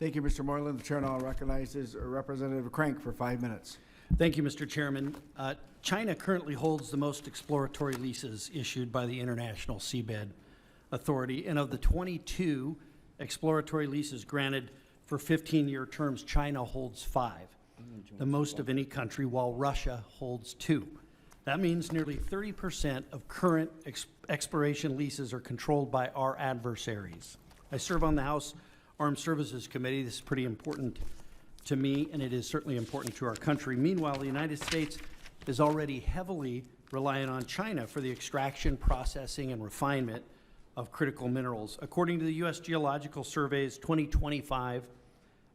Thank you, Mr. Moreland. The chair now recognizes Representative Crank for 5 minutes. Thank you, Mr. Chairman. China currently holds the most exploratory leases issued by the International Seabed Authority, and of the 22 exploratory leases granted for 15-year terms, China holds 5, the most of any country, while Russia holds 2. That means nearly 30% of current exploration leases are controlled by our adversaries. I serve on the House Armed Services Committee. This is pretty important to me, and it is certainly important to our country. Meanwhile, the United States is already heavily reliant on China for the extraction, processing, and refinement of critical minerals. According to the U.S. Geological Survey's 2025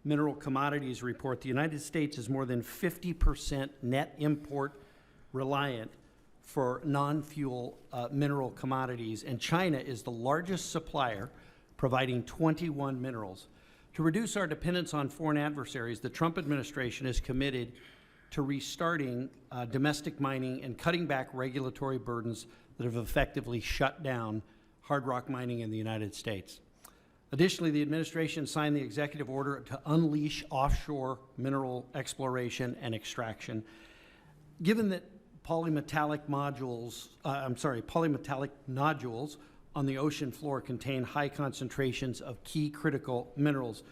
Mineral Commodities Report, the United States is more than 50% net import reliant for non-fuel mineral commodities, and China is the largest supplier, providing 21 minerals. To reduce our dependence on foreign adversaries, the Trump administration is committed to restarting domestic mining and cutting back regulatory burdens that have effectively shut down hard rock mining in the United States. Additionally, the administration signed the executive order to unleash offshore mineral exploration and extraction. Given that polymetallic nodules on the ocean floor contain high concentrations of key critical minerals,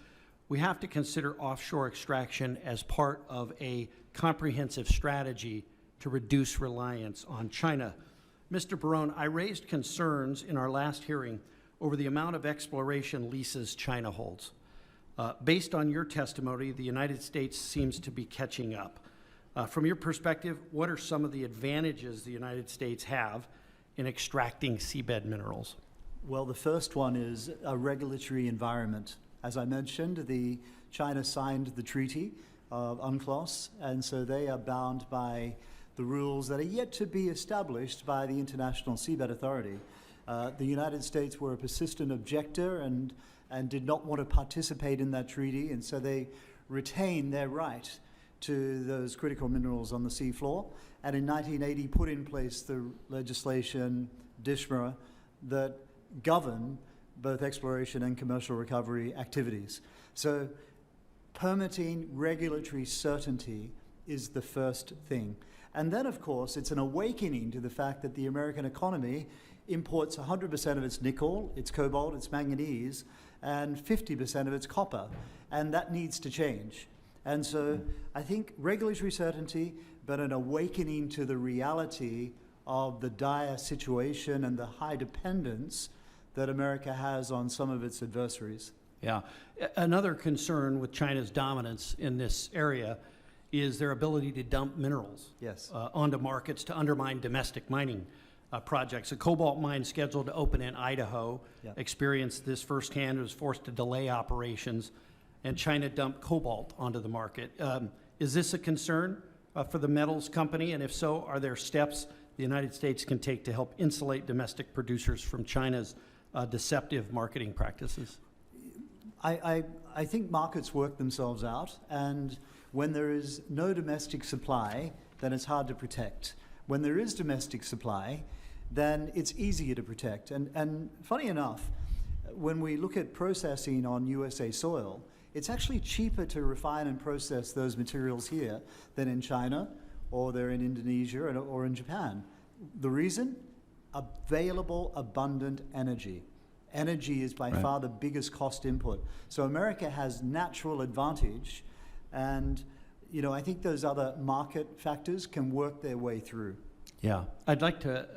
we have to consider offshore extraction as part of a comprehensive strategy to reduce reliance on China. Mr. Barone, I raised concerns in our last hearing over the amount of exploration leases China holds. Based on your testimony, the United States seems to be catching up. From your perspective, what are some of the advantages the United States have in extracting seabed minerals? Well, the first one is a regulatory environment. As I mentioned, China signed the Treaty of UNCLOS, and so they are bound by the rules that are yet to be established by the International Seabed Authority. The United States were a persistent objector and did not want to participate in that treaty, and so they retained their right to those critical minerals on the seafloor, and in 1980 put in place the legislation, DSHMRA, that govern both exploration and commercial recovery activities. So permitting regulatory certainty is the first thing. And then, of course, it's an awakening to the fact that the American economy imports 100% of its nickel, its cobalt, its manganese, and 50% of its copper, and that needs to change. And so I think regulatory certainty, but an awakening to the reality of the dire situation and the high dependence that America has on some of its adversaries. Yeah. Another concern with China's dominance in this area is their ability to dump minerals onto markets to undermine domestic mining projects. A cobalt mine scheduled to open in Idaho experienced this firsthand. It was forced to delay operations, and China dumped cobalt onto the market. Is this a concern for the metals company? And if so, are there steps the United States can take to help insulate domestic producers from China's deceptive marketing practices? I think markets work themselves out, and when there is no domestic supply, then it's hard to protect. When there is domestic supply, then it's easier to protect. And funny enough, when we look at processing on USA soil, it's actually cheaper to refine and process those materials here than in China, or they're in Indonesia, or in Japan. The reason? Available, abundant energy. Energy is by far the biggest cost input. So America has natural advantage, and I think those other market factors can work their way through. Yeah, I'd like to